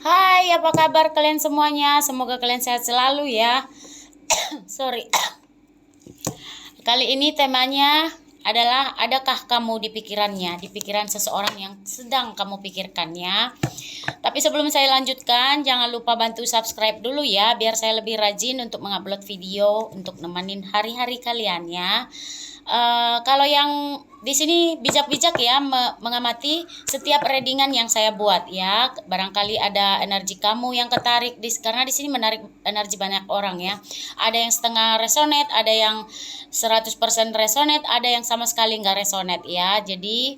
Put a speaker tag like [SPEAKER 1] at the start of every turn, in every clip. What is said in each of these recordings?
[SPEAKER 1] Hai, apa kabar kalian semuanya? Semoga kalian sehat selalu ya. Sorry. Kali ini temanya adalah adakah kamu di pikirannya, di pikiran seseorang yang sedang kamu pikirkannya. Tapi sebelum saya lanjutkan, jangan lupa bantu subscribe dulu ya, biar saya lebih rajin untuk mengupload video untuk nemenin hari-hari kalian ya. Kalau yang di sini bijak-bijak ya mengamati setiap readingan yang saya buat ya. Barangkali ada energi kamu yang ketarik karena di sini menarik energi banyak orang ya. Ada yang setengah resonate, ada yang 100% resonate, ada yang sama sekali nggak resonate ya. Jadi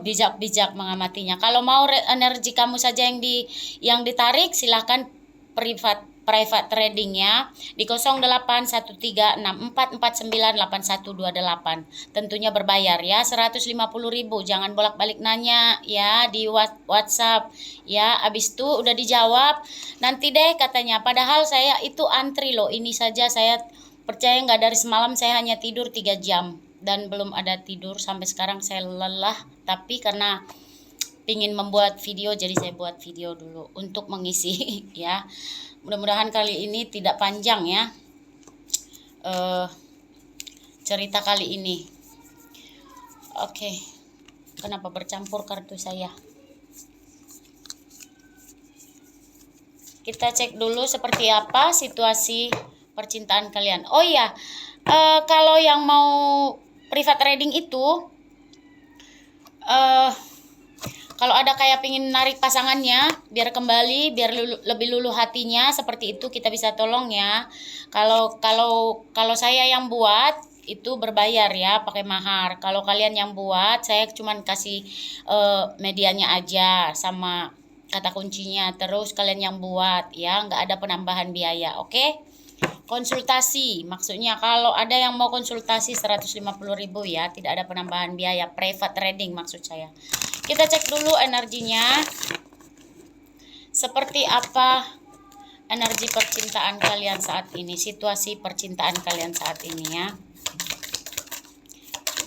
[SPEAKER 1] bijak-bijak mengamatinya. Kalau mau energi kamu saja yang ditarik, silahkan private trading ya di 081364498128. Tentunya berbayar ya, 150.000. Jangan bolak-balik nanya ya di WhatsApp ya. Abis itu udah dijawab nanti deh katanya, padahal saya itu antri loh. Ini saja saya percaya nggak, dari semalam saya hanya tidur 3 jam dan belum ada tidur sampai sekarang. Saya lelah, tapi karena pingin membuat video jadi saya buat video dulu untuk mengisi ya. Mudah-mudahan kali ini tidak panjang ya cerita kali ini. Oke. Kenapa bercampur kartu saya? Kita cek dulu seperti apa situasi percintaan kalian. Oh iya, kalau yang mau private reading itu kalau ada kayak pingin narik pasangannya biar kembali, biar lebih luluh hatinya, seperti itu kita bisa tolong ya. Kalau saya yang buat itu berbayar ya, pakai mahar. Kalau kalian yang buat, saya cuman kasih medianya aja sama kata kuncinya. Terus kalian yang buat ya, nggak ada penambahan biaya, oke? Konsultasi, maksudnya kalau ada yang mau konsultasi 150.000 ya, tidak ada penambahan biaya, private trading maksud saya. Kita cek dulu energinya seperti apa, energi percintaan kalian saat ini, situasi percintaan kalian saat ini ya.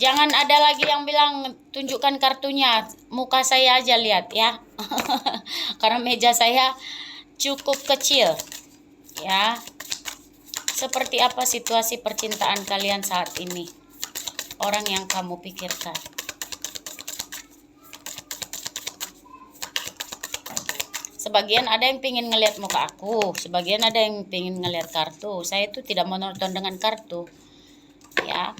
[SPEAKER 1] Jangan ada lagi yang bilang tunjukkan kartunya, muka saya aja lihat ya. Karena meja saya cukup kecil ya. Seperti apa situasi percintaan kalian saat ini, orang yang kamu pikirkan. Sebagian ada yang pengen ngelihat muka aku, sebagian ada yang pengen ngelihat kartu. Saya itu tidak monoton dengan kartu ya.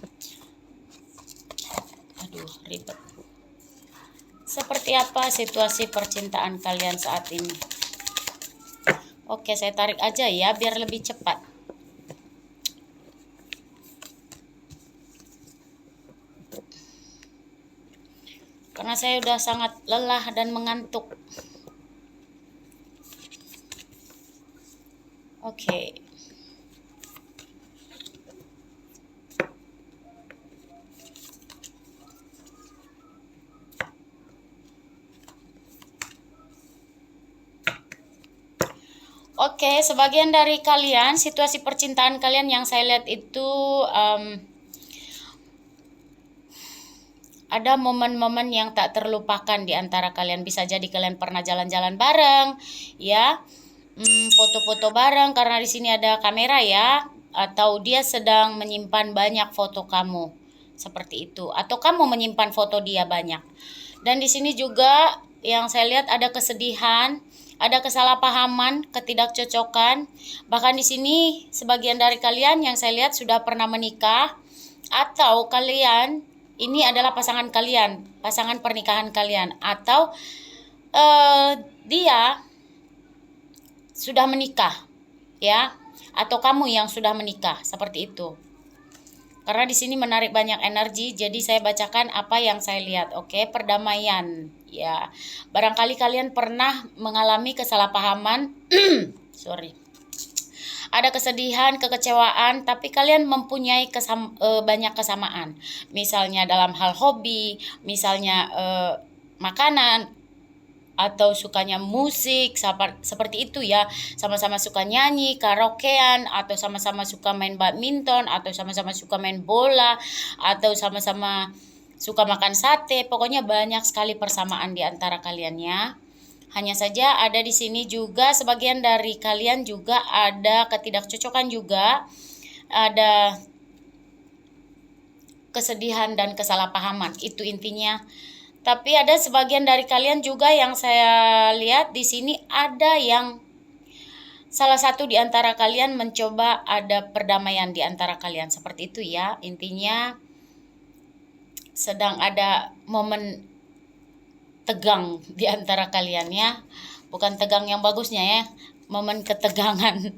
[SPEAKER 1] Aduh, ribet. Seperti apa situasi percintaan kalian saat ini? Oke, saya tarik aja ya biar lebih cepat. Karena saya udah sangat lelah dan mengantuk. Oke. Oke, sebagian dari kalian, situasi percintaan kalian yang saya lihat itu ada momen-momen yang tak terlupakan di antara kalian. Bisa jadi kalian pernah jalan-jalan bareng, ya, foto-foto bareng karena di sini ada kamera ya, atau dia sedang menyimpan banyak foto kamu, seperti itu, atau kamu menyimpan foto dia banyak. Dan di sini juga yang saya lihat ada kesedihan, ada kesalahpahaman, ketidakcocokan. Bahkan di sini sebagian dari kalian yang saya lihat sudah pernah menikah, atau kalian ini adalah pasangan kalian, pasangan pernikahan kalian, atau dia sudah menikah ya, atau kamu yang sudah menikah, seperti itu. Karena di sini menarik banyak energi, jadi saya bacakan apa yang saya lihat. Oke, perdamaian ya. Barangkali kalian pernah mengalami kesalahpahaman. Sorry. Ada kesedihan, kekecewaan, tapi kalian mempunyai banyak kesamaan. Misalnya dalam hal hobi, misalnya makanan, atau sukanya musik, seperti itu ya. Sama-sama suka nyanyi, karaokean, atau sama-sama suka main badminton, atau sama-sama suka main bola, atau sama-sama suka makan sate. Pokoknya banyak sekali persamaan di antara kalian ya. Hanya saja ada di sini juga sebagian dari kalian juga ada ketidakcocokan juga, ada kesedihan dan kesalahpahaman, itu intinya. Tapi ada sebagian dari kalian juga yang saya lihat di sini ada yang salah satu di antara kalian mencoba ada perdamaian di antara kalian, seperti itu ya. Intinya sedang ada momen tegang di antara kalian ya. Bukan tegang yang bagusnya ya, momen ketegangan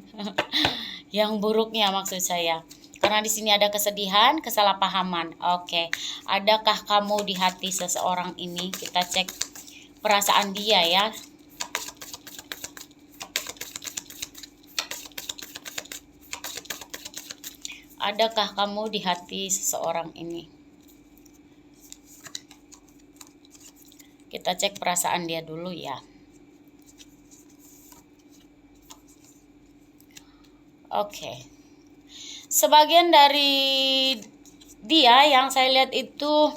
[SPEAKER 1] yang buruknya maksud saya. Karena di sini ada kesedihan, kesalahpahaman. Oke, adakah kamu di hati seseorang ini? Kita cek perasaan dia ya. Adakah kamu di hati seseorang ini? Kita cek perasaan dia dulu ya. Oke. Sebagian dari dia yang saya lihat itu,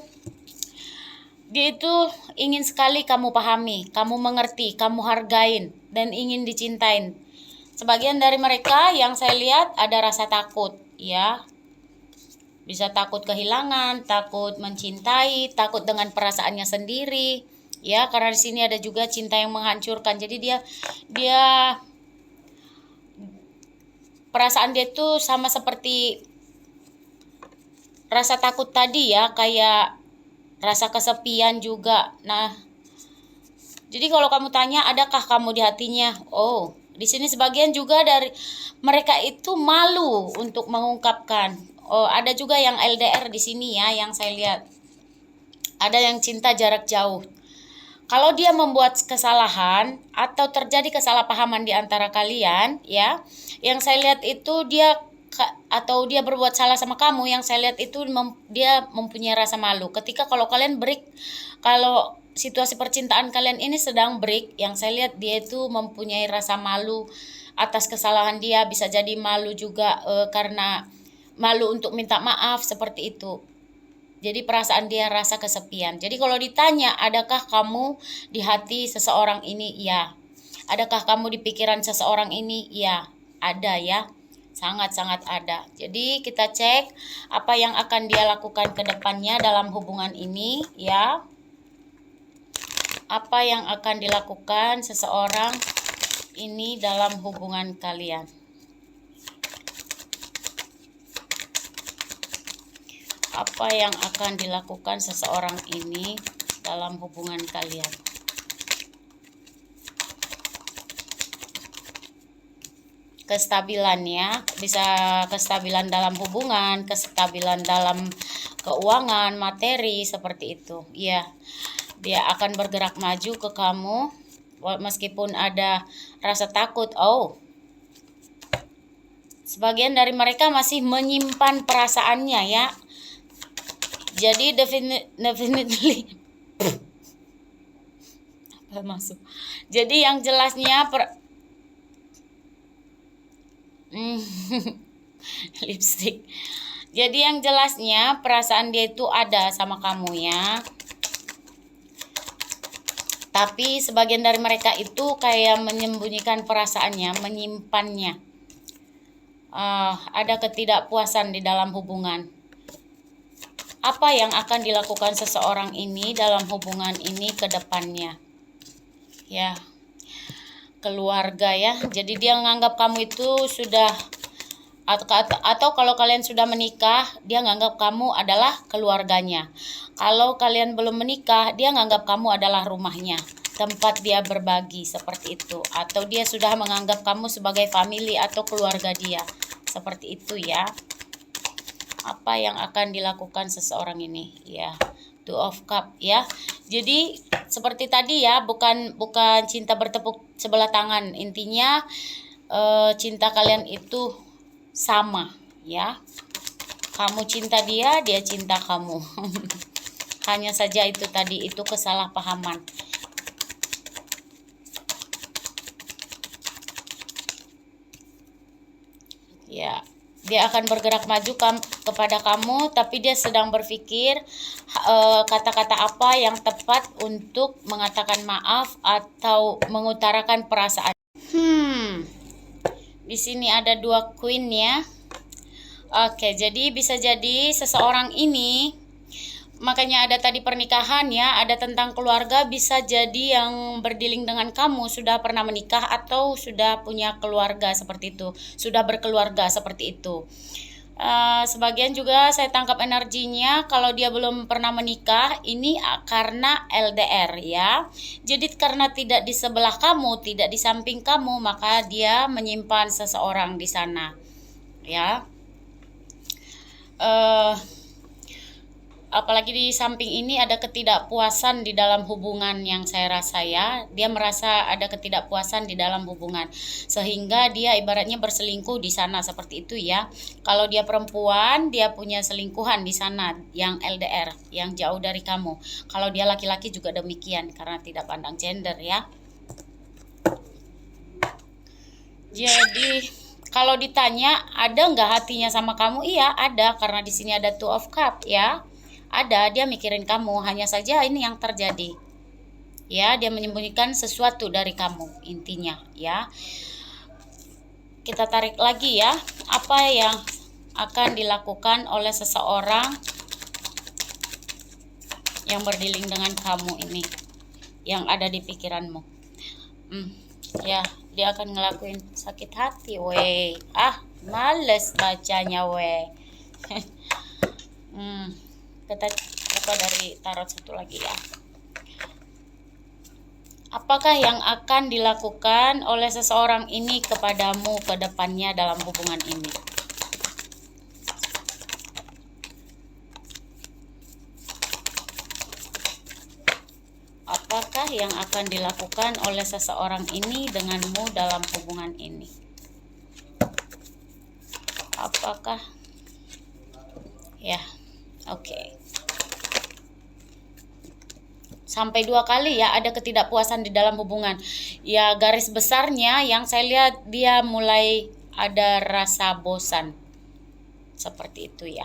[SPEAKER 1] dia itu ingin sekali kamu pahami, kamu mengerti, kamu hargain, dan ingin dicintain. Sebagian dari mereka yang saya lihat ada rasa takut, ya. Bisa takut kehilangan, takut mencintai, takut dengan perasaannya sendiri, ya. Karena di sini ada juga cinta yang menghancurkan. Jadi dia perasaan dia itu sama seperti rasa takut tadi ya, kayak rasa kesepian juga. Nah, jadi kalau kamu tanya adakah kamu di hatinya? Oh, di sini sebagian juga dari mereka itu malu untuk mengungkapkan. Oh, ada juga yang LDR di sini ya, yang saya lihat. Ada yang cinta jarak jauh. Kalau dia membuat kesalahan atau terjadi kesalahpahaman di antara kalian, ya, yang saya lihat itu dia berbuat salah sama kamu, yang saya lihat itu dia mempunyai rasa malu. Ketika kalau kalian break, kalau situasi percintaan kalian ini sedang break, yang saya lihat dia itu mempunyai rasa malu atas kesalahan dia, bisa jadi malu juga karena malu untuk minta maaf seperti itu. Jadi perasaan dia rasa kesepian. Jadi kalau ditanya, adakah kamu di hati seseorang ini? Ya. Adakah kamu di pikiran seseorang ini? Ya. Ada ya. Sangat-sangat ada. Jadi kita cek apa yang akan dia lakukan ke depannya dalam hubungan ini ya. Apa yang akan dilakukan seseorang ini dalam hubungan kalian. Apa yang akan dilakukan seseorang ini dalam hubungan kalian. Kestabilan ya, bisa kestabilan dalam hubungan, kestabilan dalam keuangan, materi, seperti itu. Ya, dia akan bergerak maju ke kamu meskipun ada rasa takut. Oh, sebagian dari mereka masih menyimpan perasaannya ya. Jadi definitely apa masuk. Jadi yang jelasnya lipstick. Jadi yang jelasnya perasaan dia itu ada sama kamu ya. Tapi sebagian dari mereka itu kayak menyembunyikan perasaannya, menyimpannya. Ada ketidakpuasan di dalam hubungan. Apa yang akan dilakukan seseorang ini dalam hubungan ini ke depannya? Ya, keluarga ya. Jadi dia menganggap kamu itu sudah, atau kalau kalian sudah menikah, dia menganggap kamu adalah keluarganya. Kalau kalian belum menikah, dia menganggap kamu adalah rumahnya, tempat dia berbagi, seperti itu. Atau dia sudah menganggap kamu sebagai family atau keluarga dia, seperti itu ya. Apa yang akan dilakukan seseorang ini ya, Two of Cup ya. Jadi seperti tadi ya, bukan cinta bertepuk sebelah tangan. Intinya cinta kalian itu sama ya. Kamu cinta dia, dia cinta kamu. Hanya saja itu tadi, itu kesalahpahaman. Ya, dia akan bergerak maju kepada kamu, tapi dia sedang berpikir kata-kata apa yang tepat untuk mengatakan maaf atau mengutarakan perasaan. Di sini ada 2 queen ya. Oke, jadi bisa jadi seseorang ini, makanya ada tadi pernikahan ya, ada tentang keluarga, bisa jadi yang berdealing dengan kamu sudah pernah menikah atau sudah punya keluarga seperti itu, sudah berkeluarga seperti itu. Sebagian juga saya tangkap energinya kalau dia belum pernah menikah, ini karena LDR ya. Jadi karena tidak di sebelah kamu, tidak di samping kamu, maka dia menyimpan seseorang di sana ya. Apalagi di samping ini ada ketidakpuasan di dalam hubungan yang saya rasa ya. Dia merasa ada ketidakpuasan di dalam hubungan, sehingga dia ibaratnya berselingkuh di sana seperti itu ya. Kalau dia perempuan, dia punya selingkuhan di sana yang LDR, yang jauh dari kamu. Kalau dia laki-laki juga demikian, karena tidak pandang gender ya. Jadi kalau ditanya ada nggak hatinya sama kamu? Iya ada, karena di sini ada 2 of Cups ya. Ada, dia mikirin kamu, hanya saja ini yang terjadi ya, dia menyembunyikan sesuatu dari kamu intinya ya. Kita tarik lagi ya, apa yang akan dilakukan oleh seseorang yang berdealing dengan kamu ini, yang ada di pikiranmu. Ya, dia akan ngelakuin sakit hati weh. Males bacanya weh. Kita coba dari tarot satu lagi ya. Apakah yang akan dilakukan oleh seseorang ini kepadamu ke depannya dalam hubungan ini? Apakah yang akan dilakukan oleh seseorang ini denganmu dalam hubungan ini? Apakah ya? Oke. Sampai 2 kali ya ada ketidakpuasan di dalam hubungan. Ya garis besarnya yang saya lihat dia mulai ada rasa bosan. Seperti itu ya.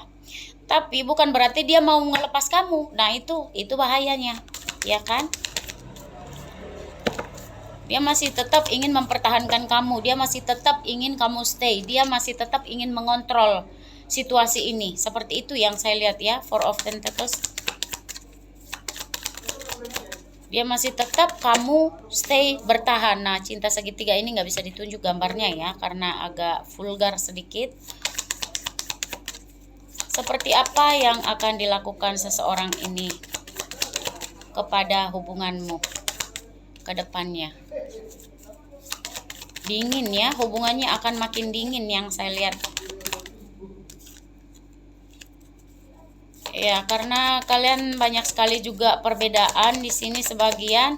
[SPEAKER 1] Tapi bukan berarti dia mau ngelepas kamu. Nah itu bahayanya. Ya kan? Dia masih tetap ingin mempertahankan kamu. Dia masih tetap ingin kamu stay. Dia masih tetap ingin mengontrol situasi ini. Seperti itu yang saya lihat ya. 4 of Pentacles. Dia masih tetap kamu stay bertahan. Nah cinta segitiga ini nggak bisa ditunjuk gambarnya ya, karena agak vulgar sedikit. Seperti apa yang akan dilakukan seseorang ini kepada hubunganmu ke depannya? Dingin ya, hubungannya akan makin dingin yang saya lihat. Ya, karena kalian banyak sekali juga perbedaan di sini, sebagian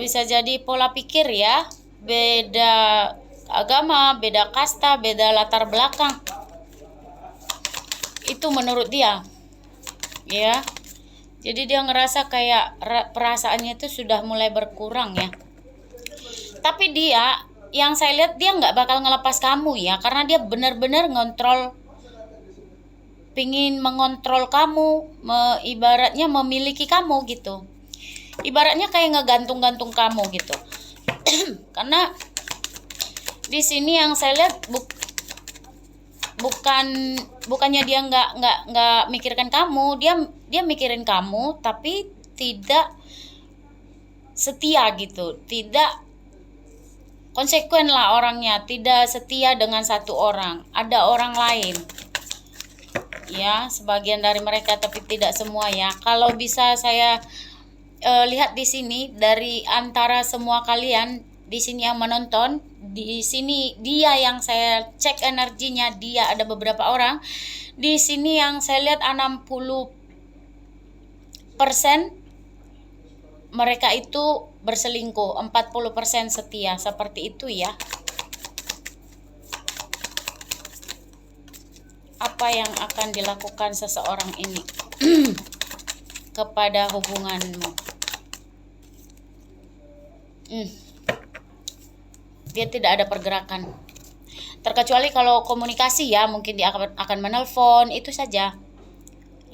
[SPEAKER 1] bisa jadi pola pikir ya, beda agama, beda kasta, beda latar belakang. Itu menurut dia. Ya. Jadi dia ngerasa kayak perasaannya itu sudah mulai berkurang ya. Tapi dia, yang saya lihat dia nggak bakal ngelepas kamu ya, karena dia benar-benar ngontrol, pingin mengontrol kamu, ibaratnya memiliki kamu gitu. Ibaratnya kayak ngegantung-gantung kamu gitu. Karena di sini yang saya lihat bukannya dia nggak mikirkan kamu, dia mikirin kamu tapi tidak setia gitu, tidak konsekuen lah orangnya, tidak setia dengan satu orang, ada orang lain. Ya, sebagian dari mereka tapi tidak semua ya. Kalau bisa saya lihat di sini dari antara semua kalian di sini yang menonton, di sini dia yang saya cek energinya, dia ada beberapa orang di sini yang saya lihat 60% mereka itu berselingkuh, 40% setia, seperti itu ya. Apa yang akan dilakukan seseorang ini kepada hubunganmu? Dia tidak ada pergerakan. Terkecuali kalau komunikasi ya, mungkin dia akan menelpon, itu saja.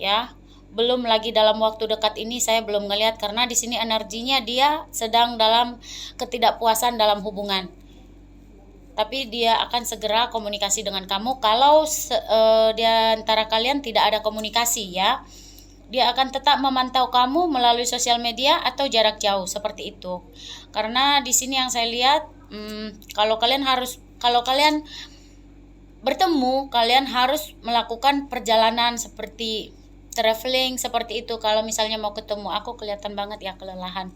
[SPEAKER 1] Ya. Belum lagi dalam waktu dekat ini saya belum ngelihat, karena di sini energinya dia sedang dalam ketidakpuasan dalam hubungan. Tapi dia akan segera komunikasi dengan kamu. Kalau di antara kalian tidak ada komunikasi ya, dia akan tetap memantau kamu melalui sosial media atau jarak jauh seperti itu. Karena di sini yang saya lihat, kalau kalian bertemu, kalian harus melakukan perjalanan seperti traveling seperti itu. Kalau misalnya mau ketemu, aku kelihatan banget ya kelelahan.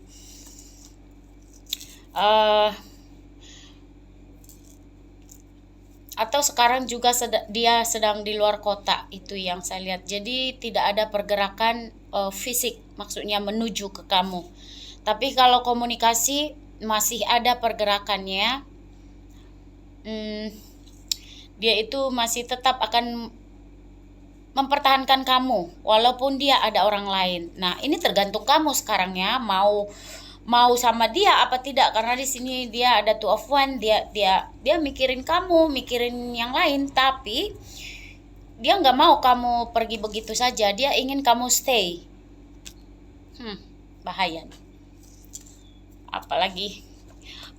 [SPEAKER 1] Atau sekarang juga dia sedang di luar kota, itu yang saya lihat. Jadi tidak ada pergerakan fisik, maksudnya menuju ke kamu. Tapi kalau komunikasi masih ada pergerakannya. Dia itu masih tetap akan mempertahankan kamu walaupun dia ada orang lain. Nah, ini tergantung kamu sekarang ya, mau sama dia apa tidak, karena di sini dia ada two of one, dia mikirin kamu, mikirin yang lain, tapi dia nggak mau kamu pergi begitu saja, dia ingin kamu stay. Bahaya. Apalagi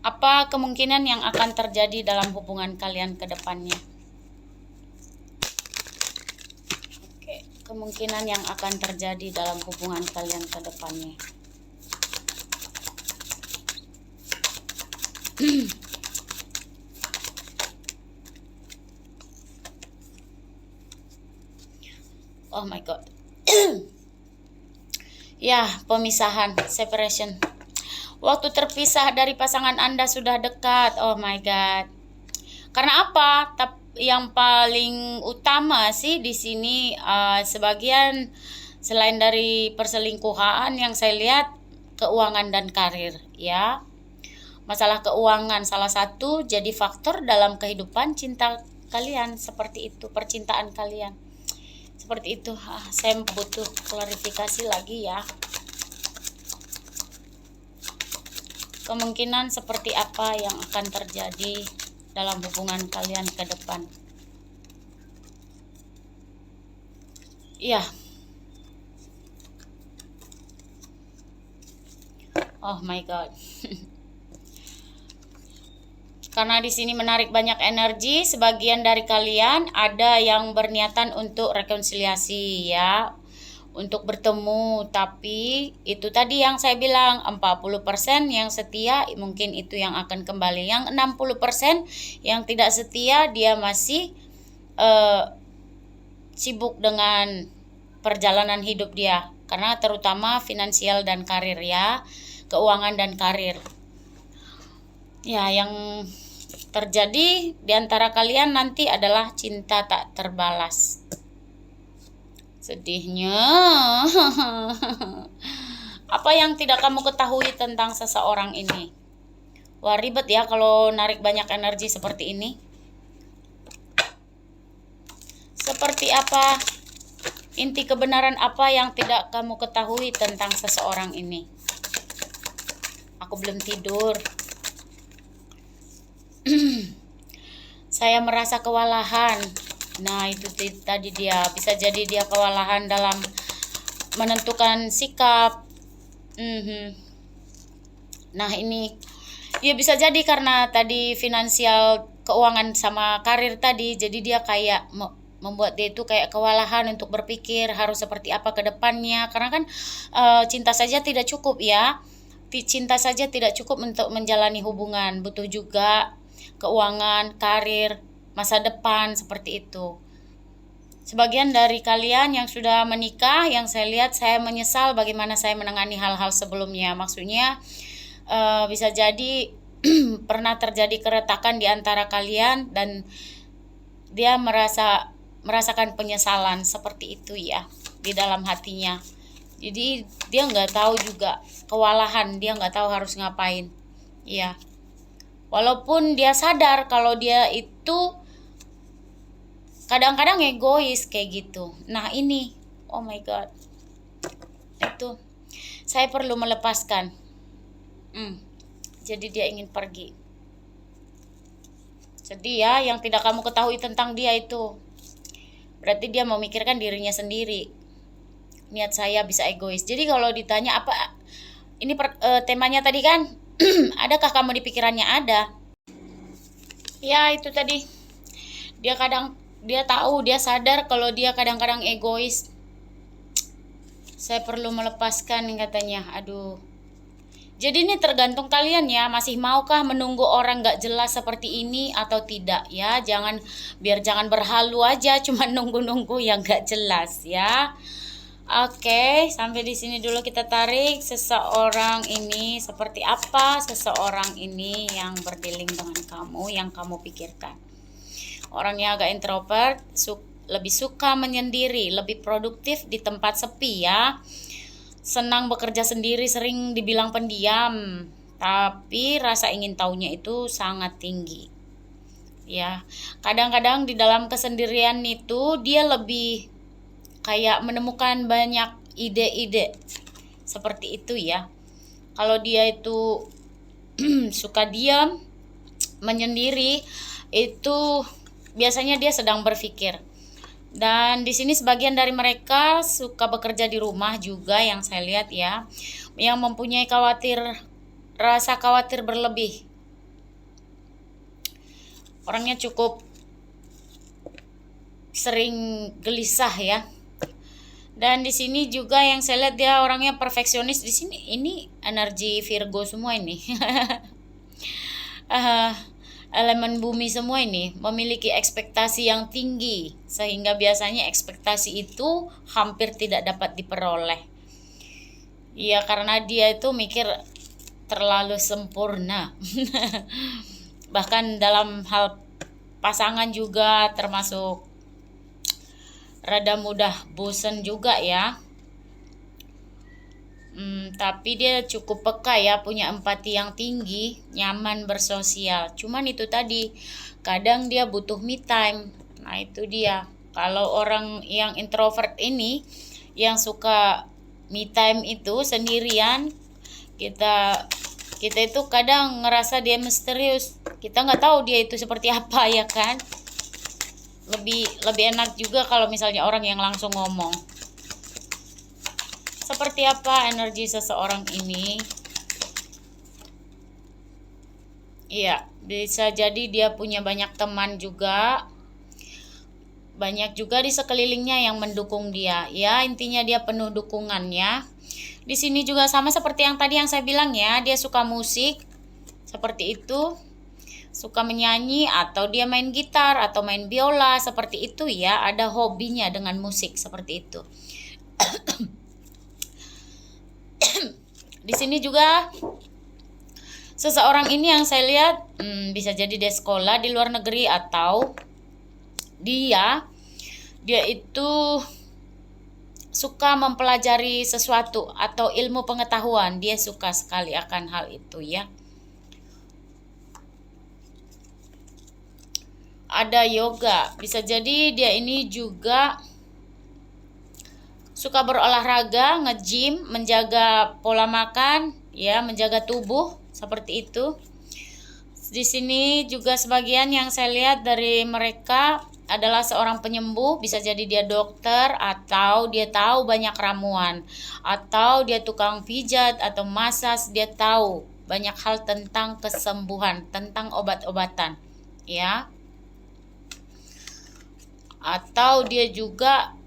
[SPEAKER 1] apa kemungkinan yang akan terjadi dalam hubungan kalian ke depannya? Kemungkinan yang akan terjadi dalam hubungan kalian ke depannya. Oh my god. Ya, pemisahan, separation. Waktu terpisah dari pasangan Anda sudah dekat. Oh my god. Karena apa? Yang paling utama sih di sini, sebagian selain dari perselingkuhan yang saya lihat, keuangan dan karir ya. Masalah keuangan salah satu jadi faktor dalam kehidupan cinta kalian, seperti itu, percintaan kalian. Seperti itu. Saya butuh klarifikasi lagi ya. Kemungkinan seperti apa yang akan terjadi dalam hubungan kalian ke depan. Iya. Oh my god. Karena di sini menarik banyak energi, sebagian dari kalian ada yang berniatan untuk rekonsiliasi ya, untuk bertemu, tapi itu tadi yang saya bilang, 40% yang setia, mungkin itu yang akan kembali. Yang 60% yang tidak setia, dia masih sibuk dengan perjalanan hidup dia, karena terutama finansial dan karir ya, keuangan dan karir. Ya, yang terjadi di antara kalian nanti adalah cinta tak terbalas. Sedihnya. Apa yang tidak kamu ketahui tentang seseorang ini? Wah, ribet ya kalau narik banyak energi seperti ini. Seperti apa? Inti kebenaran apa yang tidak kamu ketahui tentang seseorang ini? Aku belum tidur. Saya merasa kewalahan. Nah, itu tadi dia. Bisa jadi dia kewalahan dalam menentukan sikap. Nah, ini ya bisa jadi karena tadi finansial, keuangan sama karir tadi. Jadi dia kayak membuat dia itu kayak kewalahan untuk berpikir harus seperti apa ke depannya. Karena kan cinta saja tidak cukup ya. Cinta saja tidak cukup untuk menjalani hubungan. Butuh juga keuangan, karir, masa depan, seperti itu. Sebagian dari kalian yang sudah menikah, yang saya lihat, saya menyesal bagaimana saya menangani hal-hal sebelumnya. Maksudnya bisa jadi pernah terjadi keretakan di antara kalian dan dia merasakan penyesalan seperti itu ya di dalam hatinya. Jadi dia nggak tahu juga, kewalahan, dia nggak tahu harus ngapain. Iya. Walaupun dia sadar kalau dia itu kadang-kadang egois kayak gitu. Nah ini, oh my god, itu saya perlu melepaskan. Jadi dia ingin pergi. Sedih ya, yang tidak kamu ketahui tentang dia itu. Berarti dia memikirkan dirinya sendiri. Niat saya bisa egois. Jadi kalau ditanya apa, ini temanya tadi kan, adakah kamu di pikirannya? Ada. Ya itu tadi. Dia tahu, dia sadar kalau dia kadang-kadang egois. Saya perlu melepaskan katanya. Aduh. Jadi ini tergantung kalian ya, masih maukah menunggu orang gak jelas seperti ini atau tidak ya. Biar jangan berhalu aja cuma nunggu-nunggu yang gak jelas ya. Oke, sampai di sini dulu kita tarik. Seseorang ini seperti apa? Seseorang ini yang berdealing dengan kamu, yang kamu pikirkan. Orangnya agak introvert, lebih suka menyendiri, lebih produktif di tempat sepi ya. Senang bekerja sendiri, sering dibilang pendiam, tapi rasa ingin tahunya itu sangat tinggi. Ya, kadang-kadang di dalam kesendirian itu dia lebih kayak menemukan banyak ide-ide. Seperti itu ya. Kalau dia itu suka diam, menyendiri, itu biasanya dia sedang berpikir. Dan di sini sebagian dari mereka suka bekerja di rumah juga yang saya lihat ya, yang mempunyai rasa khawatir berlebih. Orangnya cukup sering gelisah ya. Dan di sini juga yang saya lihat dia orangnya perfeksionis. Di sini ini energi Virgo semua ini. Elemen bumi semua ini memiliki ekspektasi yang tinggi, sehingga biasanya ekspektasi itu hampir tidak dapat diperoleh. Ya karena dia itu mikir terlalu sempurna. Bahkan dalam hal pasangan juga termasuk rada mudah bosan juga ya. Tapi dia cukup peka ya, punya empati yang tinggi, nyaman bersosial. Cuman itu tadi, kadang dia butuh me time. Nah itu dia. Kalau orang yang introvert ini, yang suka me time itu sendirian, kita itu kadang ngerasa dia misterius. Kita nggak tahu dia itu seperti apa ya kan. Lebih enak juga kalau misalnya orang yang langsung ngomong. Seperti apa energi seseorang ini? Iya, bisa jadi dia punya banyak teman juga. Banyak juga di sekelilingnya yang mendukung dia. Ya, intinya dia penuh dukungannya. Di sini juga sama seperti yang tadi yang saya bilang ya, dia suka musik. Seperti itu. Suka menyanyi atau dia main gitar atau main biola, seperti itu ya. Ada hobinya dengan musik seperti itu. Di sini juga seseorang ini yang saya lihat bisa jadi dia sekolah di luar negeri atau dia itu suka mempelajari sesuatu atau ilmu pengetahuan. Dia suka sekali akan hal itu ya. Ada yoga, bisa jadi dia ini juga suka berolahraga, nge-gym, menjaga pola makan, ya, menjaga tubuh seperti itu. Di sini juga sebagian yang saya lihat dari mereka adalah seorang penyembuh, bisa jadi dia dokter atau dia tahu banyak ramuan, atau dia tukang pijat atau masas, dia tahu banyak hal tentang kesembuhan, tentang obat-obatan, ya. Atau dia juga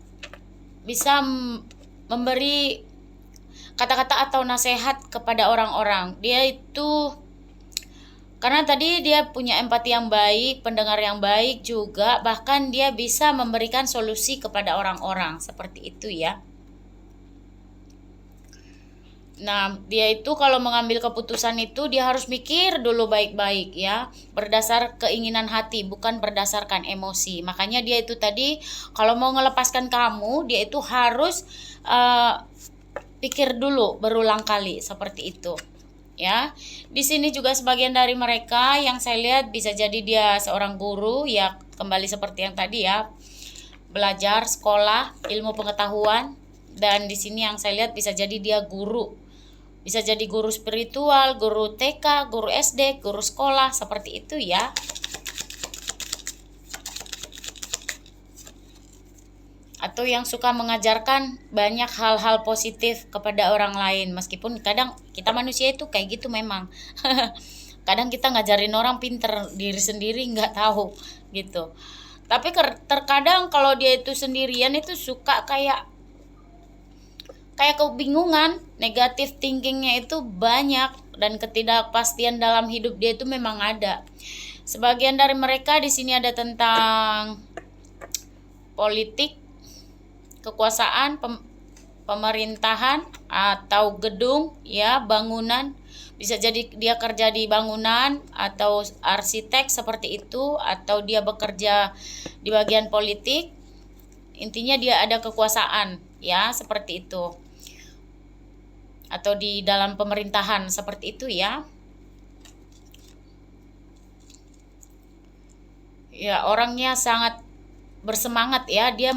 [SPEAKER 1] bisa memberi kata-kata atau nasihat kepada orang-orang. Dia itu karena tadi dia punya empati yang baik, pendengar yang baik juga, bahkan dia bisa memberikan solusi kepada orang-orang seperti itu ya. Nah, dia itu kalau mengambil keputusan itu dia harus mikir dulu baik-baik ya, berdasar keinginan hati, bukan berdasarkan emosi. Makanya dia itu tadi kalau mau melepaskan kamu, dia itu harus pikir dulu berulang kali seperti itu. Ya. Di sini juga sebagian dari mereka yang saya lihat bisa jadi dia seorang guru ya, kembali seperti yang tadi ya. Belajar, sekolah, ilmu pengetahuan, dan di sini yang saya lihat bisa jadi dia guru. Bisa jadi guru spiritual, guru TK, guru SD, guru sekolah, seperti itu ya. atau yang suka mengajarkan banyak hal-hal positif kepada orang lain, meskipun kadang kita manusia itu kayak gitu memang. Kadang kita ngajarin orang pinter, diri sendiri nggak tahu gitu. Tapi terkadang kalau dia itu sendirian itu suka kayak kebingungan, negatif thinkingnya itu banyak, dan ketidakpastian dalam hidup dia itu memang ada. Sebagian dari mereka di sini ada tentang politik, kekuasaan, pemerintahan atau gedung, ya, bangunan. Bisa jadi dia kerja di bangunan atau arsitek seperti itu, atau dia bekerja di bagian politik. Intinya dia ada kekuasaan, ya, seperti itu. Atau di dalam pemerintahan seperti itu, ya. Ya, orangnya sangat bersemangat, ya. Dia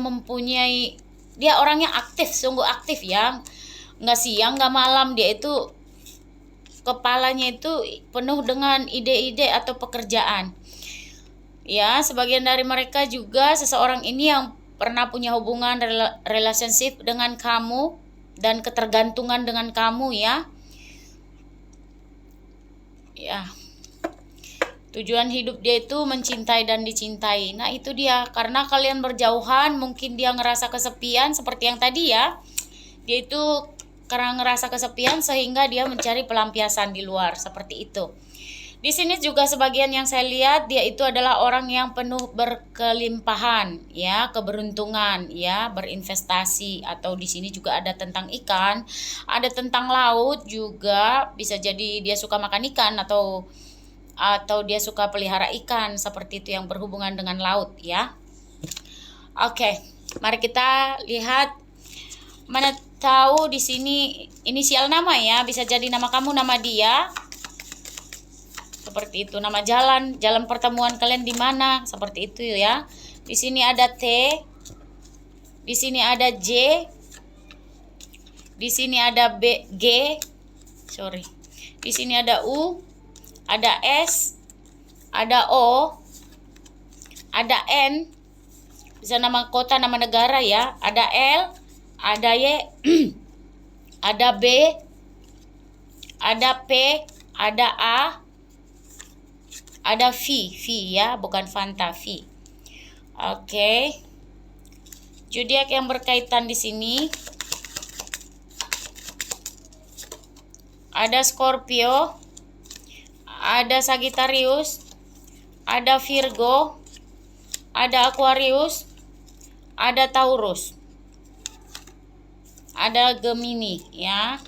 [SPEAKER 1] orangnya aktif, sungguh aktif, ya. Nggak siang nggak malam, dia itu kepalanya itu penuh dengan ide-ide atau pekerjaan, ya. Sebagian dari mereka juga seseorang ini yang pernah punya hubungan relationship dengan kamu dan ketergantungan dengan kamu, ya. Tujuan hidup dia itu mencintai dan dicintai. Nah, itu dia. Karena kalian berjauhan, mungkin dia ngerasa kesepian seperti yang tadi, ya. Dia itu karena ngerasa kesepian sehingga dia mencari pelampiasan di luar, seperti itu. Di sini juga sebagian yang saya lihat dia itu adalah orang yang penuh berkelimpahan, ya, keberuntungan, ya, berinvestasi, atau di sini juga ada tentang ikan, ada tentang laut juga. Bisa jadi dia suka makan ikan atau dia suka pelihara ikan, seperti itu, yang berhubungan dengan laut, ya. Oke, mari kita lihat. Mana tahu di sini inisial nama, ya, bisa jadi nama kamu, nama dia, seperti itu. Nama jalan pertemuan kalian di mana, seperti itu, ya. Di sini ada T, di sini ada J, di sini ada di sini ada U, ada S, ada O, ada N, bisa nama kota, nama negara, ya. Ada L, ada Y, ada B, ada P, ada A, ada V, ya, bukan Fanta, V. Oke. Zodiak yang berkaitan di sini ada Scorpio, ada Sagittarius, ada Virgo, ada Aquarius, ada Taurus, ada Gemini, ya.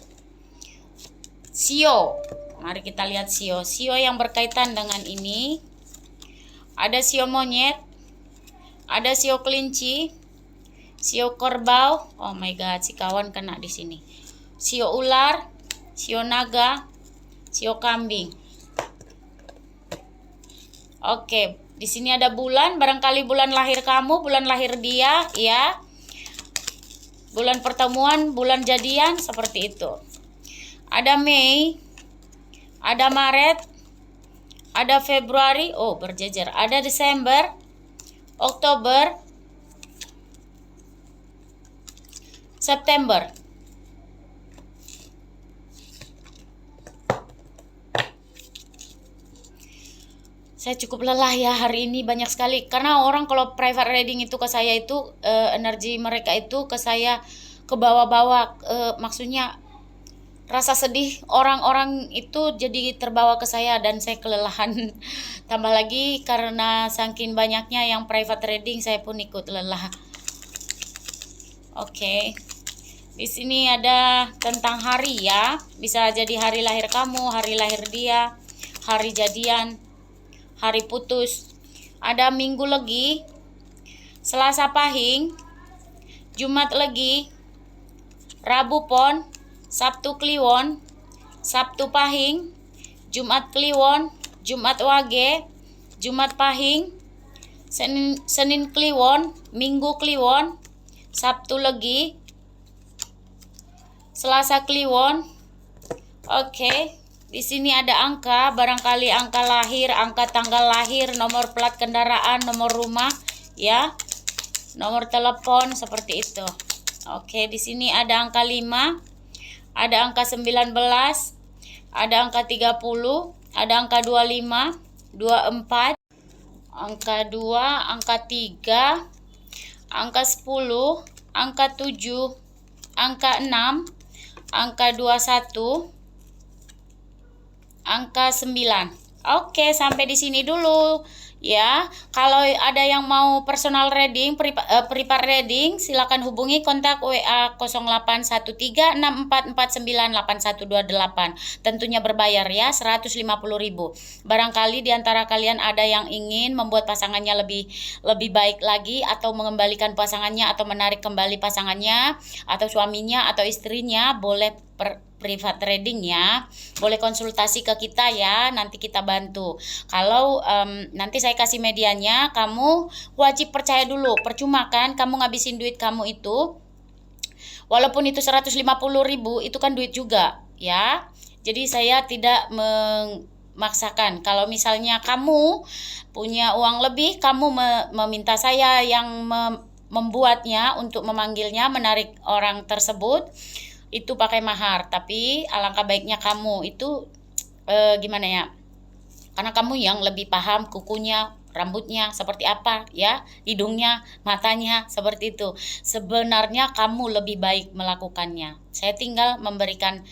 [SPEAKER 1] Sio, mari kita lihat Sio. Sio yang berkaitan dengan ini ada Sio monyet, ada Sio kelinci, Sio kerbau. Oh my god, si kawan kena di sini. Sio ular, Sio naga, Sio kambing. Oke, di sini ada bulan, barangkali bulan lahir kamu, bulan lahir dia, ya. Bulan pertemuan, bulan jadian, seperti itu. Ada Mei, ada Maret, ada Februari, oh berjejer, ada Desember, Oktober, September. Saya cukup lelah, ya, hari ini banyak sekali. Karena orang kalau private reading itu ke saya itu energi mereka itu ke saya ke bawah-bawah, maksudnya rasa sedih orang-orang itu jadi terbawa ke saya dan saya kelelahan. Tambah lagi karena saking banyaknya yang private reading, saya pun ikut lelah. Oke. Di sini ada tentang hari, ya. Bisa jadi hari lahir kamu, hari lahir dia, hari jadian, hari putus. Ada Minggu Legi, Selasa Pahing, Jumat Legi, Rabu Pon, Sabtu Kliwon, Sabtu Pahing, Jumat Kliwon, Jumat Wage, Jumat Pahing, Senin Kliwon, Minggu Kliwon, Sabtu Legi, Selasa Kliwon. Oke. Di sini ada angka, barangkali angka lahir, angka tanggal lahir, nomor plat kendaraan, nomor rumah, ya. nomor telepon seperti itu. Oke, di sini ada angka 5, ada angka 19, ada angka 30, ada angka 25, 24, angka 2, angka 3, angka 10, angka 7, angka 6, angka 21, angka 9. Oke, sampai di sini dulu ya. Kalau ada yang mau personal reading, private reading, silakan hubungi kontak WA 081364498128. Tentunya berbayar ya, 150.000. Barangkali di antara kalian ada yang ingin membuat pasangannya lebih baik lagi, atau mengembalikan pasangannya, atau menarik kembali pasangannya, atau suaminya atau istrinya, boleh private reading ya, boleh konsultasi ke kita ya, nanti kita bantu. Kalau nanti saya kasih medianya, kamu wajib percaya dulu. Percuma kan kamu ngabisin duit kamu itu, walaupun itu 150.000, itu kan duit juga ya. Jadi saya tidak memaksakan. Kalau misalnya kamu punya uang lebih, kamu meminta saya yang membuatnya, untuk memanggilnya, menarik orang tersebut, itu pakai mahar. Tapi alangkah baiknya kamu itu gimana ya, karena kamu yang lebih paham kukunya, rambutnya seperti apa ya, hidungnya, matanya, seperti itu. Sebenarnya kamu lebih baik melakukannya. Saya tinggal memberikan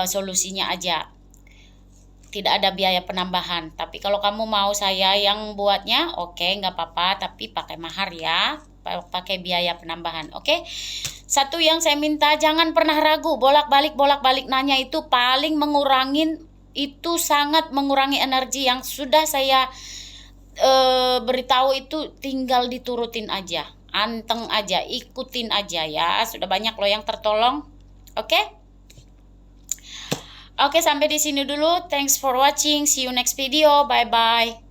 [SPEAKER 1] solusinya aja, tidak ada biaya penambahan. Tapi kalau kamu mau saya yang buatnya, oke, nggak apa-apa, tapi pakai mahar ya, pakai biaya penambahan. Oke. Satu yang saya minta, jangan pernah ragu, bolak-balik nanya itu paling mengurangin, itu sangat mengurangi energi. Yang sudah saya beritahu itu tinggal diturutin aja, anteng aja, ikutin aja ya. Sudah banyak loh yang tertolong. Oke? Oke, sampai di sini dulu. Thanks for watching. See you next video. Bye bye.